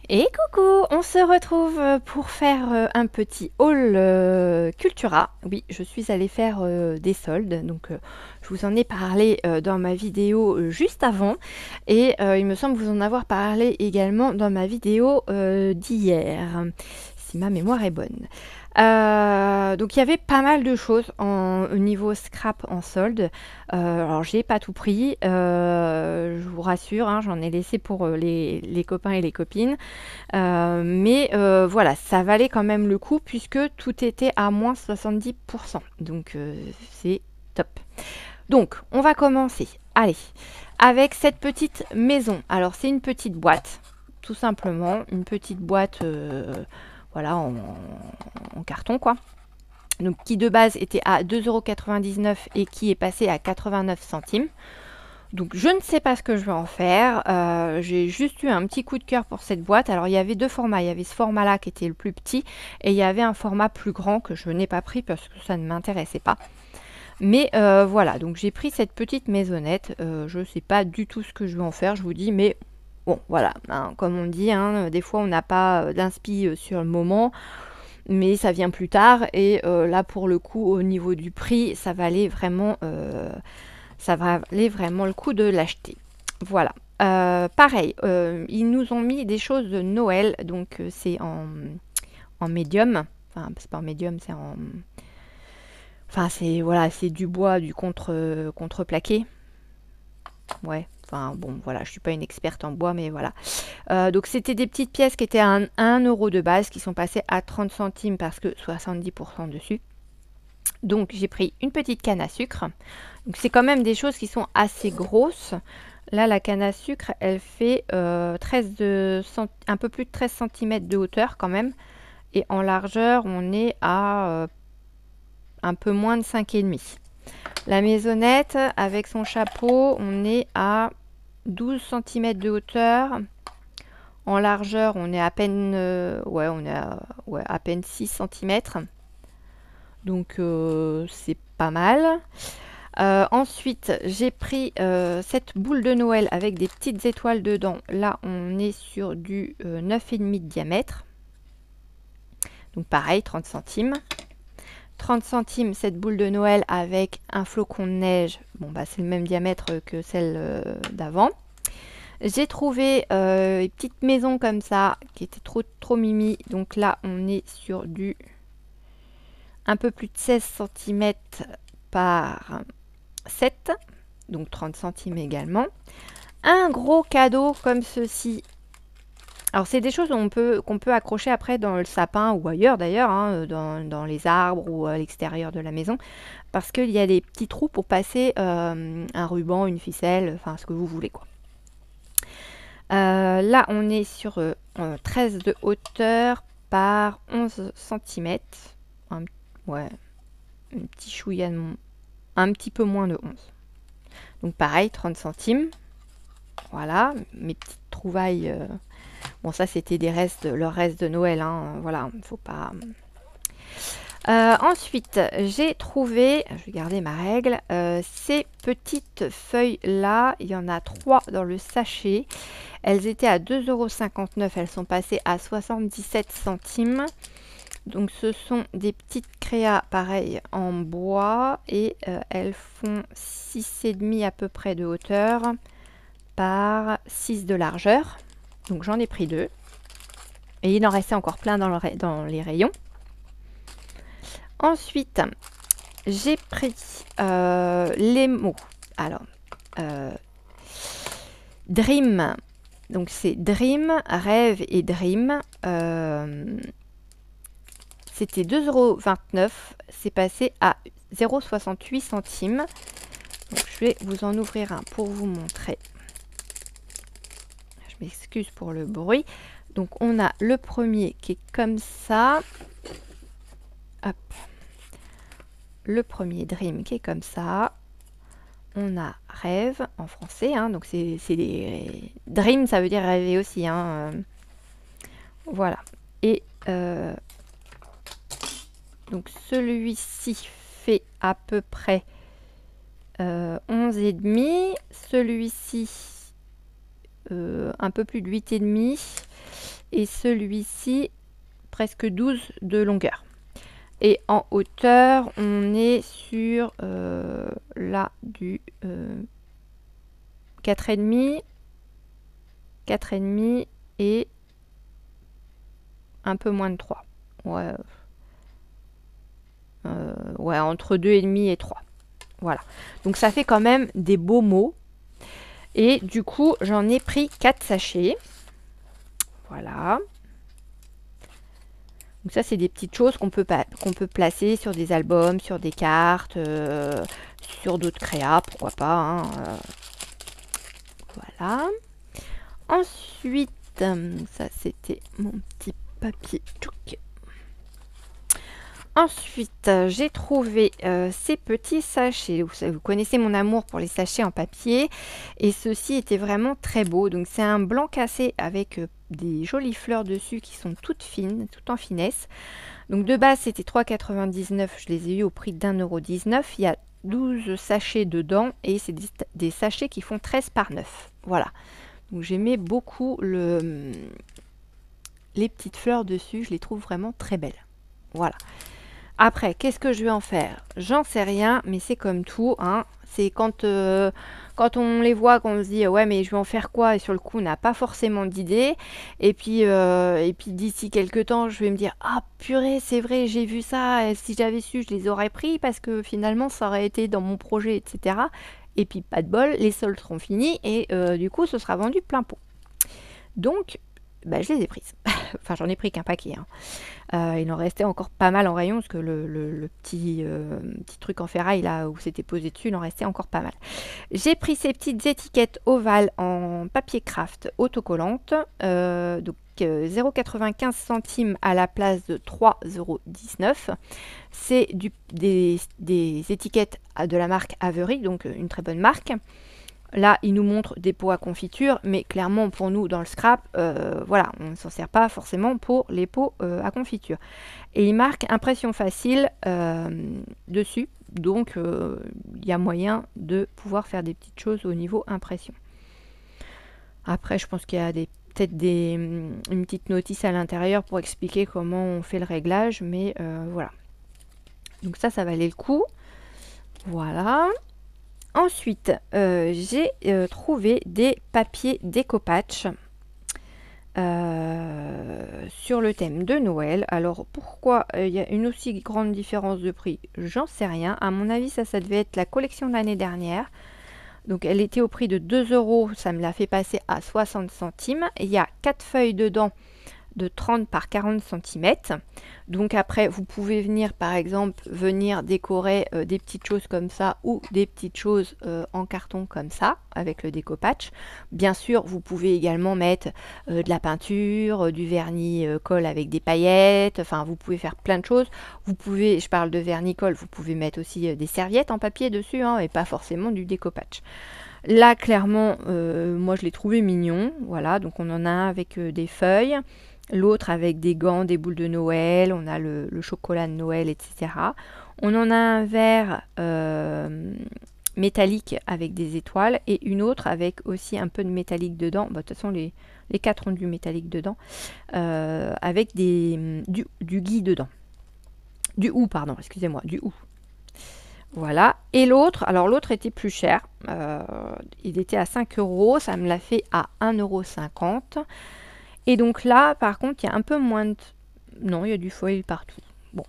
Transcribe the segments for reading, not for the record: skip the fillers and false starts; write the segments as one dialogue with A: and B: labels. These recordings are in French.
A: Et coucou, on se retrouve pour faire un petit haul Cultura. Oui, je suis allée faire des soldes, donc je vous en ai parlé dans ma vidéo juste avant et il me semble vous en avoir parlé également dans ma vidéo d'hier, si ma mémoire est bonne. Donc il y avait pas mal de choses au niveau scrap en solde. Alors j'ai pas tout pris, je vous rassure, hein, j'en ai laissé pour les copains et les copines. Mais voilà, ça valait quand même le coup puisque tout était à moins 70%. Donc c'est top. Donc on va commencer. Allez, avec cette petite maison. Alors c'est une petite boîte, tout simplement. Une petite boîte voilà, en carton quoi. Donc qui de base était à 2,99 € et qui est passé à 89 centimes. Donc je ne sais pas ce que je vais en faire. J'ai juste eu un petit coup de cœur pour cette boîte. Alors il y avait deux formats. Il y avait ce format-là qui était le plus petit et il y avait un format plus grand que je n'ai pas pris parce que ça ne m'intéressait pas. Mais voilà, donc j'ai pris cette petite maisonnette. Je ne sais pas du tout ce que je vais en faire, je vous dis, mais bon, voilà, hein, comme on dit, hein, des fois on n'a pas d'inspi sur le moment, mais ça vient plus tard. Et là, pour le coup, au niveau du prix, ça valait vraiment le coup de l'acheter. Voilà. Pareil, ils nous ont mis des choses de Noël, donc c'est en médium. Enfin, c'est pas en médium, c'est en. Enfin, c'est voilà, c'est du bois, du contreplaqué. Ouais. Enfin bon, voilà, je suis pas une experte en bois, mais voilà. Donc c'était des petites pièces qui étaient à 1 € de base, qui sont passées à 30 centimes parce que 70% dessus. Donc j'ai pris une petite canne à sucre. Donc c'est quand même des choses qui sont assez grosses. Là, la canne à sucre, elle fait un peu plus de 13 cm de hauteur quand même. Et en largeur, on est à un peu moins de 5,5. La maisonnette, avec son chapeau, on est à 12 cm de hauteur. En largeur, on est à peine, à peine 6 cm. Donc c'est pas mal. Ensuite, j'ai pris cette boule de Noël avec des petites étoiles dedans. Là, on est sur du 9,5 de diamètre. Donc pareil, 30 centimes. 30 centimes cette boule de Noël avec un flocon de neige. Bon, bah c'est le même diamètre que celle d'avant. J'ai trouvé une petite maison comme ça qui était trop mimi. Donc là, on est sur du un peu plus de 16 cm par 7, donc 30 centimes également. Un gros cadeau comme ceci. Alors c'est des choses qu'on peut accrocher après dans le sapin ou ailleurs d'ailleurs, hein, dans les arbres ou à l'extérieur de la maison, parce qu'il y a des petits trous pour passer un ruban, une ficelle, enfin ce que vous voulez quoi. Là on est sur 13 de hauteur par 11 cm. Ouais, un petit chouïa, un petit peu moins de 11. Donc pareil, 30 centimes. Voilà, mes petites trouvailles. Bon, ça, c'était leur reste de Noël. Hein, voilà, faut pas. Ensuite, j'ai trouvé, je vais garder ma règle, ces petites feuilles-là. Il y en a 3 dans le sachet. Elles étaient à 2,59 €. Elles sont passées à 77 centimes. Donc, ce sont des petites créas, pareil, en bois. Et elles font 6,5 à peu près de hauteur par 6 de largeur. Donc j'en ai pris 2. Et il en restait encore plein dans les rayons. Ensuite, j'ai pris les mots. Alors, Dream. Donc c'est Dream, Rêve et Dream. C'était 2,29 €. C'est passé à 0,68 centimes. Donc je vais vous en ouvrir un pour vous montrer. Je m'excuse pour le bruit. Donc on a le premier qui est comme ça. Hop. Le premier Dream qui est comme ça. On a Rêve en français. Hein, donc c'est des... Dream, ça veut dire rêver aussi. Hein, voilà. Et donc celui-ci fait à peu près 11,5. Celui-ci un peu plus de 8,5. et celui-ci presque 12 de longueur. Et en hauteur, on est sur là du 4,5, 4,5 et un peu moins de 3. Ouais, ouais, entre 2,5 et 3. Voilà. Donc ça fait quand même des beaux mots. Et du coup, j'en ai pris 4 sachets. Voilà. Donc ça, c'est des petites choses qu'on peut placer sur des albums, sur des cartes, sur d'autres créas, pourquoi pas. Hein, voilà. Ensuite, ça c'était mon petit papier. Ensuite, j'ai trouvé ces petits sachets. Vous connaissez mon amour pour les sachets en papier. Et ceux-ci étaient vraiment très beaux. Donc c'est un blanc cassé avec des jolies fleurs dessus qui sont toutes fines, toutes en finesse. Donc de base, c'était 3,99 €. Je les ai eu au prix d'1,19 €. Il y a 12 sachets dedans et c'est des sachets qui font 13 par 9. Voilà. Donc j'aimais beaucoup les petites fleurs dessus. Je les trouve vraiment très belles. Voilà. Après, qu'est-ce que je vais en faire? J'en sais rien, mais c'est comme tout. Hein. C'est quand on les voit qu'on se dit ouais, mais je vais en faire quoi? Et sur le coup, on n'a pas forcément d'idée. Et puis d'ici quelques temps, je vais me dire ah purée, c'est vrai, j'ai vu ça. Et si j'avais su, je les aurais pris parce que finalement, ça aurait été dans mon projet, etc. Et puis pas de bol, les soldes seront finis et du coup, ce sera vendu plein pot. Donc, bah, je les ai prises. Enfin, j'en ai pris qu'un paquet. Hein. Il en restait encore pas mal en rayon parce que le petit truc en ferraille là où c'était posé dessus, il en restait encore pas mal. J'ai pris ces petites étiquettes ovales en papier craft autocollante, donc 0,95 centimes à la place de 3,19 €. C'est des étiquettes de la marque Avery, donc une très bonne marque. Là, il nous montre des pots à confiture, mais clairement pour nous dans le scrap, voilà, on ne s'en sert pas forcément pour les pots à confiture. Et il marque impression facile dessus, donc il y a moyen de pouvoir faire des petites choses au niveau impression. Après, je pense qu'il y a peut-être une petite notice à l'intérieur pour expliquer comment on fait le réglage, mais voilà. Donc ça valait le coup. Voilà. Ensuite, j'ai trouvé des papiers déco-patch sur le thème de Noël. Alors, pourquoi il y a une aussi grande différence de prix? J'en sais rien. À mon avis, ça devait être la collection de l'année dernière. Donc, elle était au prix de 2 €. Ça me l'a fait passer à 60 centimes. Il y a 4 feuilles dedans de 30 par 40 cm. Donc après, vous pouvez venir, par exemple, décorer des petites choses comme ça ou des petites choses en carton comme ça, avec le déco-patch. Bien sûr, vous pouvez également mettre de la peinture, du vernis colle avec des paillettes, enfin, vous pouvez faire plein de choses. Vous pouvez, je parle de vernis colle, vous pouvez mettre aussi des serviettes en papier dessus, hein, et pas forcément du déco-patch. Là, clairement, moi, je l'ai trouvé mignon. Voilà, donc on en a un avec des feuilles. L'autre avec des gants, des boules de Noël, on a le chocolat de Noël, etc. On en a un vert métallique avec des étoiles et une autre avec aussi un peu de métallique dedans. Bah, de toute façon, les 4 ont du métallique dedans, avec du gui dedans. Du hou, pardon, excusez-moi, du hou. Voilà. Et l'autre, alors l'autre était plus cher. Il était à 5 €, ça me l'a fait à 1,50 €. Et donc là, par contre, il y a un peu moins de... Non, il y a du foil partout. Bon.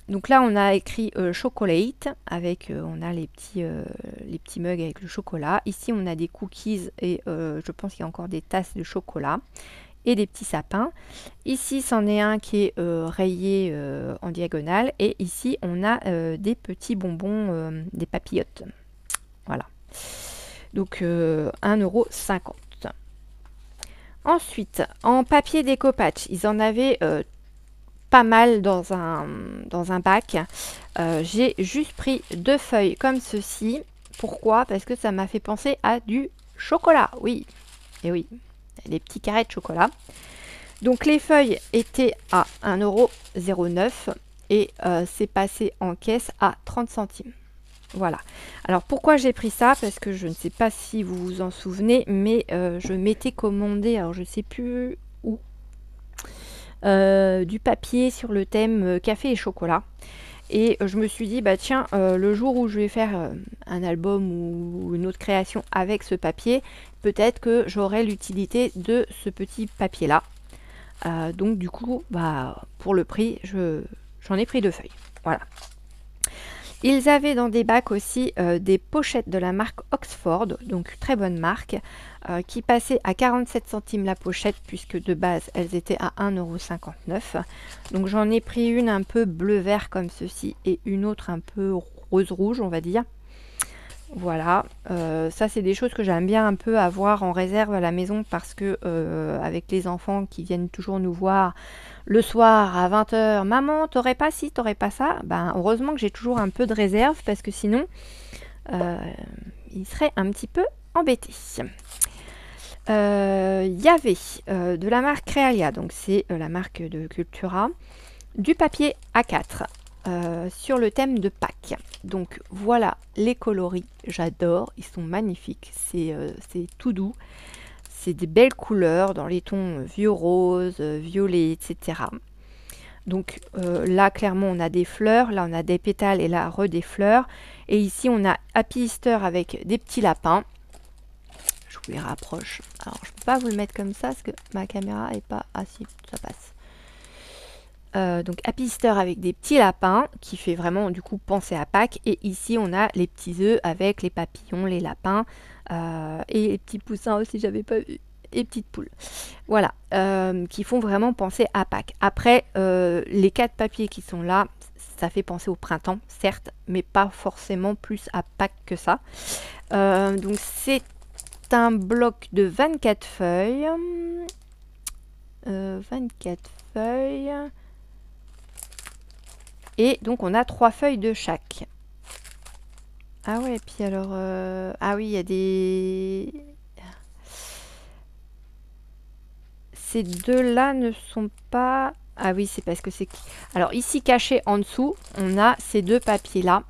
A: Donc là, on a écrit chocolate, avec, on a les petits mugs avec le chocolat. Ici, on a des cookies et je pense qu'il y a encore des tasses de chocolat et des petits sapins. Ici, c'en est un qui est rayé en diagonale. Et ici, on a des petits bonbons, des papillotes. Voilà. Donc, 1,50 €. Ensuite, en papier déco-patch, ils en avaient pas mal dans un bac. J'ai juste pris 2 feuilles comme ceci. Pourquoi? Parce que ça m'a fait penser à du chocolat. Oui, et oui, des petits carrés de chocolat. Donc les feuilles étaient à 1,09 € et c'est passé en caisse à 30 centimes. Voilà. Alors pourquoi j'ai pris ça? Parce que je ne sais pas si vous vous en souvenez, mais je m'étais commandé, alors je sais plus où, du papier sur le thème café et chocolat. Et je me suis dit, bah tiens, le jour où je vais faire un album ou une autre création avec ce papier, peut-être que j'aurai l'utilité de ce petit papier-là. Donc du coup, bah, pour le prix, j'en ai pris 2 feuilles. Voilà. Ils avaient dans des bacs aussi des pochettes de la marque Oxford, donc très bonne marque, qui passaient à 47 centimes la pochette, puisque de base elles étaient à 1,59 €. Donc j'en ai pris une un peu bleu-vert comme ceci et une autre un peu rose-rouge, on va dire. Voilà, ça c'est des choses que j'aime bien un peu avoir en réserve à la maison parce que avec les enfants qui viennent toujours nous voir le soir à 20 h, maman, t'aurais pas ci, t'aurais pas ça, ben heureusement que j'ai toujours un peu de réserve parce que sinon euh, ils seraient un petit peu embêtés. Il y avait de la marque Crealia, donc c'est la marque de Cultura, du papier A4 sur le thème de Pâques. Donc voilà les coloris, j'adore, ils sont magnifiques, c'est tout doux, c'est des belles couleurs dans les tons vieux rose, violet, etc. Donc là clairement on a des fleurs, là on a des pétales et là des fleurs. Et ici on a Happy Easter avec des petits lapins. Je vous les rapproche. Alors je peux pas vous le mettre comme ça parce que ma caméra est pas... Ah si, ça passe. Donc Happy Easter avec des petits lapins qui fait vraiment du coup penser à Pâques. Et ici on a les petits œufs avec les papillons, les lapins et les petits poussins aussi, j'avais pas vu, et petites poules. Voilà, qui font vraiment penser à Pâques. Après, les 4 papiers qui sont là, ça fait penser au printemps, certes, mais pas forcément plus à Pâques que ça. Donc c'est un bloc de 24 feuilles. 24 feuilles. Et donc on a 3 feuilles de chaque. Ah ouais, puis alors... Ah oui, il y a des... Ces deux-là ne sont pas... Ah oui, c'est parce que c'est... Alors ici, caché en dessous, on a ces deux papiers-là.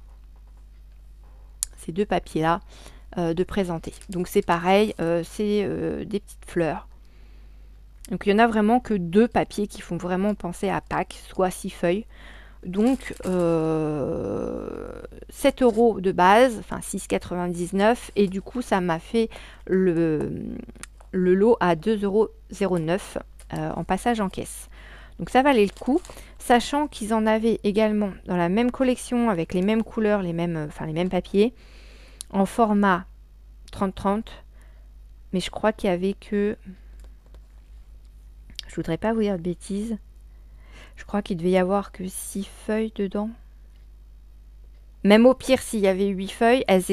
A: Ces deux papiers-là de présenter. Donc c'est pareil, c'est des petites fleurs. Donc il y en a vraiment que 2 papiers qui font vraiment penser à Pâques, soit 6 feuilles. Donc 7 € de base, enfin 6,99 €. Et du coup, ça m'a fait le lot à 2,09 € en passage en caisse. Donc ça valait le coup, sachant qu'ils en avaient également dans la même collection, avec les mêmes couleurs, les mêmes papiers, en format 30-30. Mais je crois qu'il y avait que... Je voudrais pas vous dire de bêtises. Je crois qu'il devait y avoir que 6 feuilles dedans. Même au pire, s'il y avait 8 feuilles, elles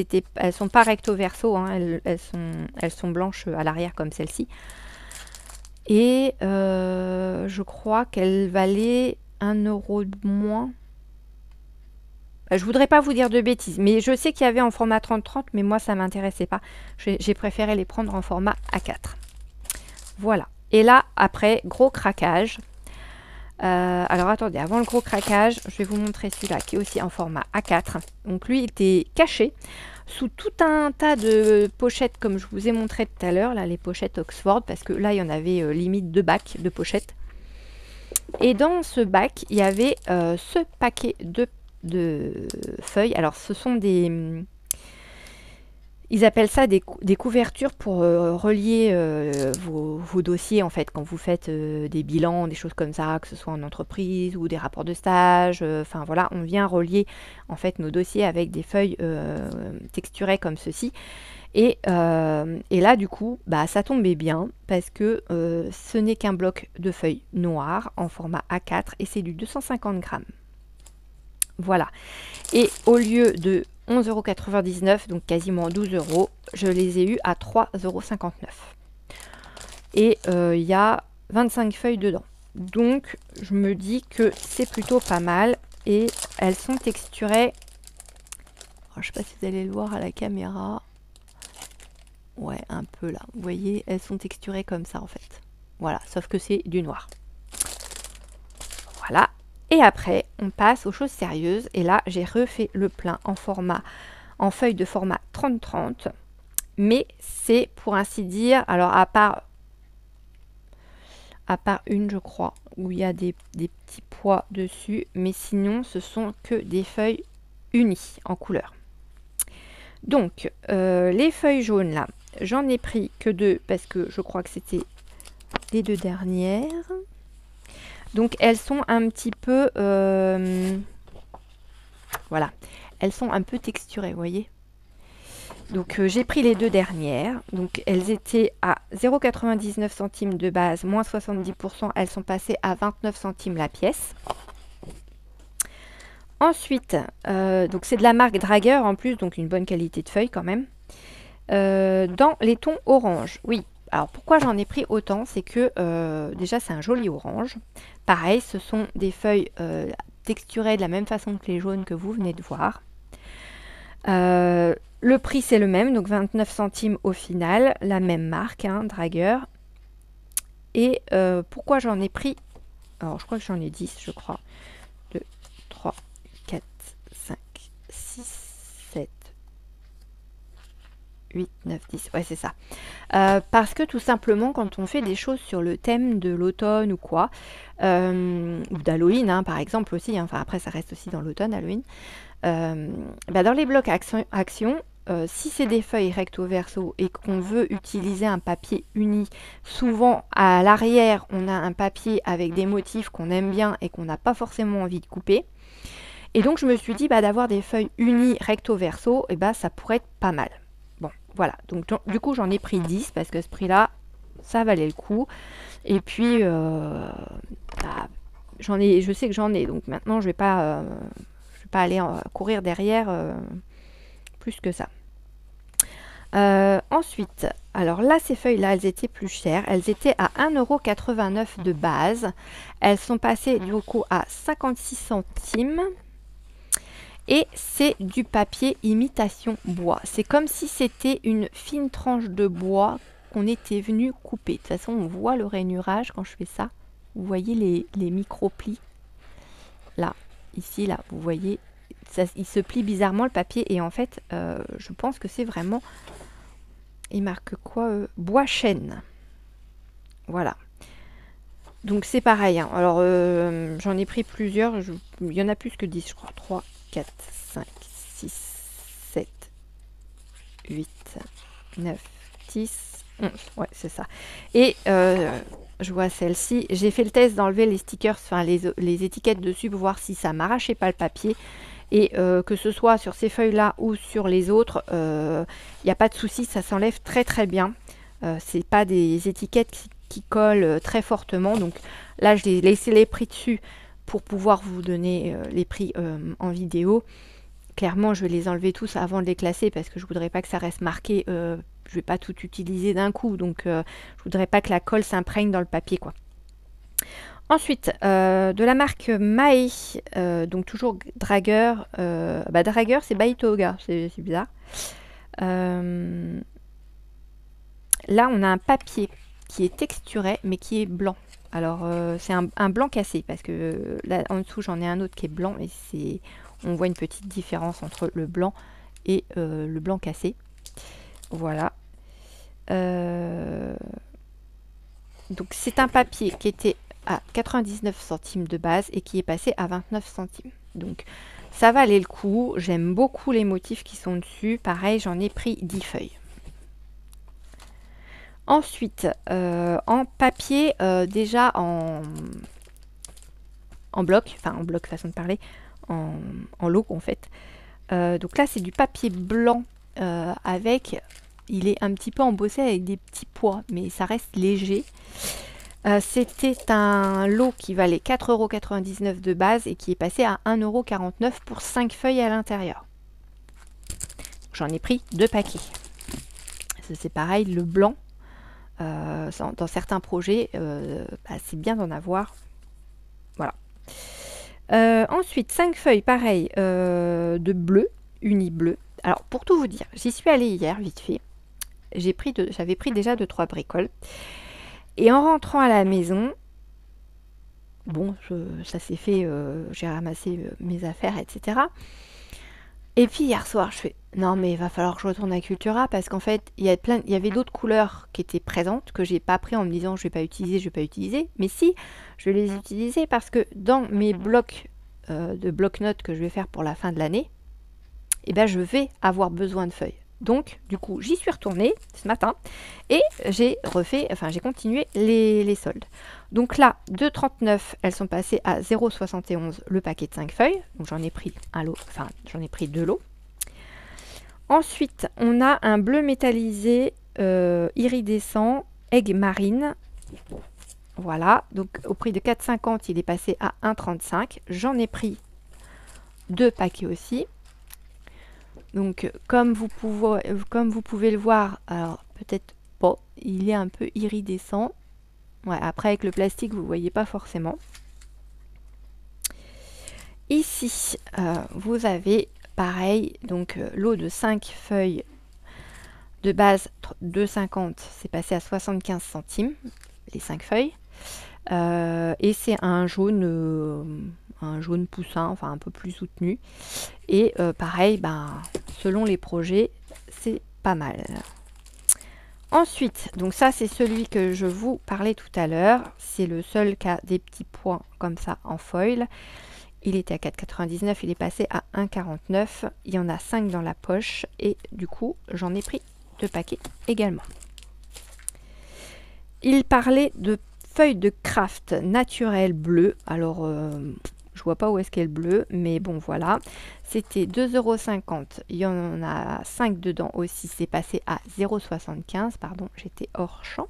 A: sont pas recto verso, hein, elles sont blanches à l'arrière comme celle-ci. Et je crois qu'elles valaient 1 € de moins. Je voudrais pas vous dire de bêtises, mais je sais qu'il y avait en format 30-30, mais moi ça m'intéressait pas. J'ai préféré les prendre en format A4. Voilà. Et là, après, gros craquage. Alors attendez, avant le gros craquage, je vais vous montrer celui-là qui est aussi en format A4. Donc lui, il était caché sous tout un tas de pochettes comme je vous ai montré tout à l'heure, là les pochettes Oxford, parce que là il y en avait limite 2 bacs de pochettes. Et dans ce bac, il y avait ce paquet de feuilles. Alors ce sont des... Ils appellent ça des couvertures pour relier vos dossiers, en fait, quand vous faites des bilans, des choses comme ça, que ce soit en entreprise ou des rapports de stage. Enfin voilà, on vient relier en fait nos dossiers avec des feuilles texturées comme ceci. Et là, du coup, bah, ça tombait bien parce que ce n'est qu'un bloc de feuilles noires en format A4 et c'est du 250 grammes. Voilà. Et au lieu de 11,99 €, donc quasiment 12 €, je les ai eus à 3,59 €. Et il y a 25 feuilles dedans. Donc je me dis que c'est plutôt pas mal. Et elles sont texturées. Alors, je ne sais pas si vous allez le voir à la caméra. Ouais, un peu là. Vous voyez, elles sont texturées comme ça en fait. Voilà, sauf que c'est du noir. Voilà. Et après, on passe aux choses sérieuses. Et là, j'ai refait le plein en format en feuille de format 30-30. Mais c'est pour ainsi dire, alors à part une je crois, où il y a des petits pois dessus, mais sinon ce sont que des feuilles unies en couleur. Donc les feuilles jaunes là, j'en ai pris que 2 parce que je crois que c'était les 2 dernières. Donc elles sont un petit peu, voilà, elles sont un peu texturées, vous voyez. Donc j'ai pris les 2 dernières, donc elles étaient à 0,99 centimes de base, moins 70%, elles sont passées à 29 centimes la pièce. Ensuite, donc c'est de la marque Drager en plus, donc une bonne qualité de feuilles quand même. Dans les tons orange, oui. Alors pourquoi j'en ai pris autant, c'est que déjà c'est un joli orange. Pareil, ce sont des feuilles texturées de la même façon que les jaunes que vous venez de voir. Le prix c'est le même, donc 29 centimes au final, la même marque, hein, Drager. Et pourquoi j'en ai pris, alors je crois que j'en ai 10, je crois. 2, 3, 4, 5, 6, 7, 8, 9, 10, ouais c'est ça. Parce que tout simplement quand on fait des choses sur le thème de l'automne ou quoi, ou d'Halloween hein, par exemple aussi, hein, enfin après ça reste aussi dans l'automne Halloween, dans les blocs action, si c'est des feuilles recto verso et qu'on veut utiliser un papier uni, souvent à l'arrière on a un papier avec des motifs qu'on aime bien et qu'on n'a pas forcément envie de couper. Et donc je me suis dit d'avoir des feuilles unies recto verso, et ça pourrait être pas mal. Bon voilà, donc du coup j'en ai pris 10 parce que ce prix là ça valait le coup. Et puis je sais que j'en ai, donc maintenant je vais pas aller courir derrière plus que ça. Ensuite, alors là ces feuilles là elles étaient plus chères, elles étaient à 1,89 € de base, elles sont passées du coup à 56 centimes. Et c'est du papier imitation bois. C'est comme si c'était une fine tranche de bois qu'on était venu couper. De toute façon, on voit le rainurage quand je fais ça. Vous voyez les micro-plis. Là, ici, là, vous voyez, ça, il se plie bizarrement le papier. Et en fait, je pense que c'est vraiment... Il marque quoi bois chêne. Voilà. Donc c'est pareil. Hein. Alors, j'en ai pris plusieurs. Il y en a plus que 10, je crois. 3, 4, 5, 6, 7, 8, 9, 10, 11. Ouais, c'est ça. Et je vois celle-ci. J'ai fait le test d'enlever les stickers, enfin les étiquettes dessus pour voir si ça m'arrachait pas le papier. Et que ce soit sur ces feuilles-là ou sur les autres, il n'y a pas de souci, ça s'enlève très très bien. C'est pas des étiquettes qui collent très fortement. Donc là, j'ai laissé les prix dessus pour pouvoir vous donner les prix en vidéo. Clairement, je vais les enlever tous avant de les classer parce que je voudrais pas que ça reste marqué. Je vais pas tout utiliser d'un coup, donc je voudrais pas que la colle s'imprègne dans le papier, quoi. Ensuite, de la marque Mae, donc toujours Drager. Drager, c'est Baitoga, c'est bizarre. Là, on a un papier qui est texturé, mais qui est blanc. Alors, c'est un blanc cassé, parce que là, en dessous, j'en ai un autre qui est blanc, et on voit une petite différence entre le blanc et le blanc cassé. Voilà. Donc, c'est un papier qui était à 99 centimes de base et qui est passé à 29 centimes. Donc, ça valait le coup. J'aime beaucoup les motifs qui sont dessus. Pareil, j'en ai pris 10 feuilles. Ensuite, en papier, déjà en bloc, enfin en bloc façon de parler, en lot en fait. Donc là, c'est du papier blanc avec, il est un petit peu embossé avec des petits pois, mais ça reste léger. C'était un lot qui valait 4,99 € de base et qui est passé à 1,49 € pour 5 feuilles à l'intérieur. J'en ai pris 2 paquets. C'est pareil, le blanc. Dans certains projets, c'est bien d'en avoir. Voilà. Ensuite, 5 feuilles, pareil, de bleu, uni bleu. Alors, pour tout vous dire, j'y suis allée hier, vite fait. J'avais pris déjà 2-3 bricoles. Et en rentrant à la maison, bon, ça s'est fait, j'ai ramassé mes affaires, etc. Et puis hier soir, je fais, Non, mais il va falloir que je retourne à Cultura parce qu'en fait, il y avait d'autres couleurs qui étaient présentes que j'ai pas pris en me disant je vais pas utiliser, je vais pas utiliser. Mais si, je vais les utiliser parce que dans mes blocs de bloc-notes que je vais faire pour la fin de l'année, eh ben, je vais avoir besoin de feuilles. Donc, du coup, j'y suis retournée ce matin et j'ai continué les soldes. Donc là, de 39, elles sont passées à 0,71 le paquet de 5 feuilles. Donc j'en ai pris un lot, enfin j'en ai pris 2 lots. Ensuite, on a un bleu métallisé iridescent, aigue marine. Voilà, donc au prix de 4,50, il est passé à 1,35. J'en ai pris 2 paquets aussi. Donc, comme vous pouvez le voir, alors peut-être pas, il est un peu iridescent. Ouais, après, avec le plastique, vous ne voyez pas forcément. Ici, vous avez pareil, donc lot de 5 feuilles de base 2,50, c'est passé à 75 centimes, les 5 feuilles. Et c'est un jaune poussin, enfin un peu plus soutenu. Et pareil, selon les projets, c'est pas mal. Ensuite, donc ça c'est celui que je vous parlais tout à l'heure. C'est le seul qui a des petits points comme ça en foil. Il était à 4,99, il est passé à 1,49. Il y en a 5 dans la poche et du coup j'en ai pris 2 paquets également. Il parlait de feuilles de craft naturelles bleues. Alors je vois pas où est-ce qu'elle est bleue, mais bon voilà. C'était 2,50 €. Il y en a 5 dedans aussi. C'est passé à 0,75 €. Pardon, j'étais hors champ.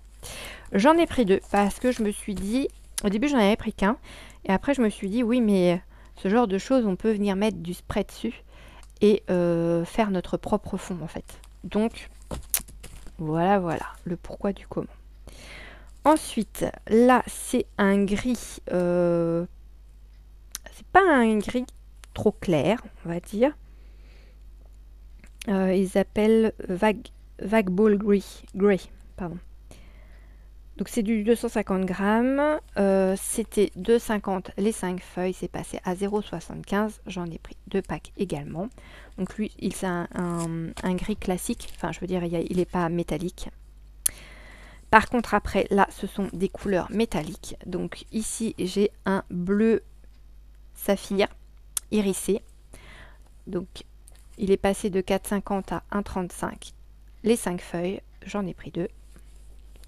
A: J'en ai pris 2 parce que je me suis dit, au début j'en avais pris qu'un. Et après je me suis dit, oui mais ce genre de choses, on peut venir mettre du spray dessus et faire notre propre fond en fait. Donc voilà, le pourquoi du comment. Ensuite, là c'est un gris... c'est pas un gris trop clair, on va dire. Ils appellent Vague Ball Grey. Pardon. Donc c'est du 250 grammes. C'était 2,50 les 5 feuilles. C'est passé à 0,75. J'en ai pris 2 packs également. Donc lui, c'est un gris classique. Enfin, je veux dire, il n'est pas métallique. Par contre, après, là, ce sont des couleurs métalliques. Donc ici, j'ai un bleu saphir irisé. Donc il est passé de 4,50 à 1,35 les 5 feuilles. J'en ai pris 2.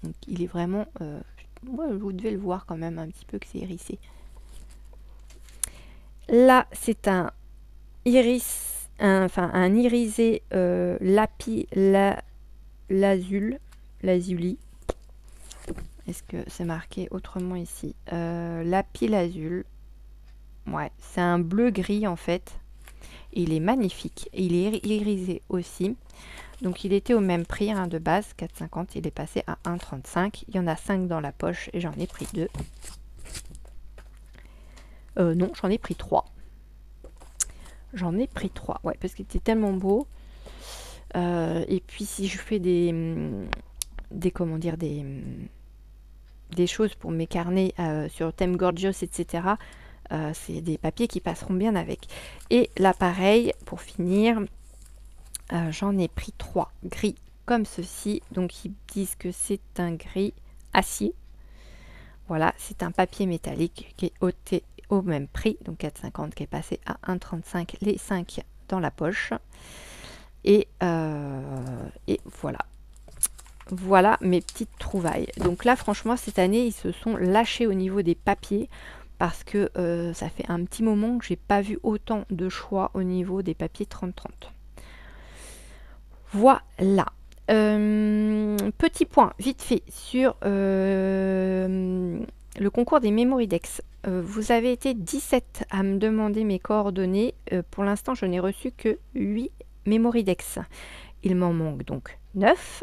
A: Donc il est vraiment... ouais, vous devez le voir quand même un petit peu que c'est irisé. Là, c'est un iris, un irisé lapis lazuli. Est-ce que c'est marqué autrement ici? Lapis lazuli. Ouais, c'est un bleu-gris en fait. Il est magnifique. Il est irisé aussi. Donc il était au même prix de base, 4,50. Il est passé à 1,35. Il y en a 5 dans la poche et j'en ai pris 2. Non, j'en ai pris 3. J'en ai pris 3. Ouais, parce qu'il était tellement beau. Et puis si je fais des choses pour mes carnets sur thème gorgeous, etc., c'est des papiers qui passeront bien avec. Et là, pareil, pour finir, j'en ai pris 3 gris comme ceci. Donc, ils disent que c'est un gris acier. Voilà, c'est un papier métallique qui est au même prix. Donc, 4,50 qui est passé à 1,35 les 5 dans la poche. Et voilà. Voilà mes petites trouvailles. Donc là, franchement, cette année, ils se sont lâchés au niveau des papiers. Parce que ça fait un petit moment que j'ai pas vu autant de choix au niveau des papiers 30-30. Voilà. Petit point vite fait sur le concours des Mémoridex. Vous avez été 17 à me demander mes coordonnées. Pour l'instant, je n'ai reçu que 8 Mémoridex. Il m'en manque donc 9.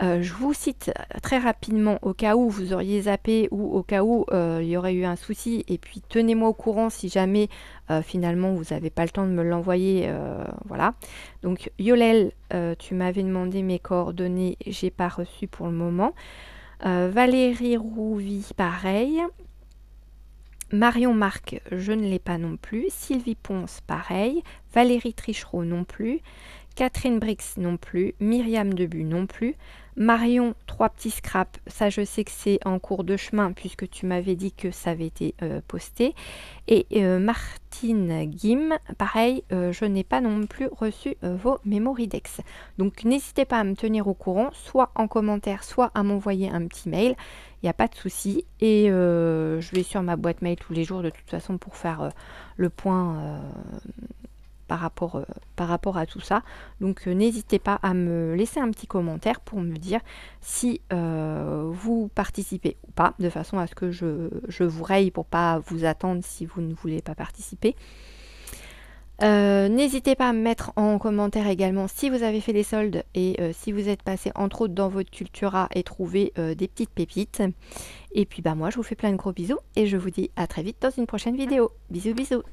A: Je vous cite très rapidement au cas où vous auriez zappé ou au cas où il y aurait eu un souci. Et puis tenez-moi au courant si jamais finalement vous n'avez pas le temps de me l'envoyer. Voilà. Donc Yolel, tu m'avais demandé mes coordonnées, j'ai pas reçu pour le moment. Valérie Rouvi, pareil. Marion Marc, je ne l'ai pas non plus. Sylvie Ponce, pareil. Valérie Trichereau non plus. Catherine Brix non plus, Myriam Debu non plus, Marion 3 petits scraps, ça je sais que c'est en cours de chemin puisque tu m'avais dit que ça avait été posté, et Martine Guim, pareil, je n'ai pas non plus reçu vos Mémoridex. Donc n'hésitez pas à me tenir au courant, soit en commentaire, soit à m'envoyer un petit mail, il n'y a pas de souci, et je vais sur ma boîte mail tous les jours de toute façon pour faire le point par rapport à tout ça. Donc n'hésitez pas à me laisser un petit commentaire pour me dire si vous participez ou pas, de façon à ce que je vous raye pour pas vous attendre si vous ne voulez pas participer. N'hésitez pas à me mettre en commentaire également si vous avez fait les soldes et si vous êtes passé entre autres dans votre Cultura et trouvé des petites pépites. Et puis bah moi je vous fais plein de gros bisous et je vous dis à très vite dans une prochaine vidéo. Bisous bisous.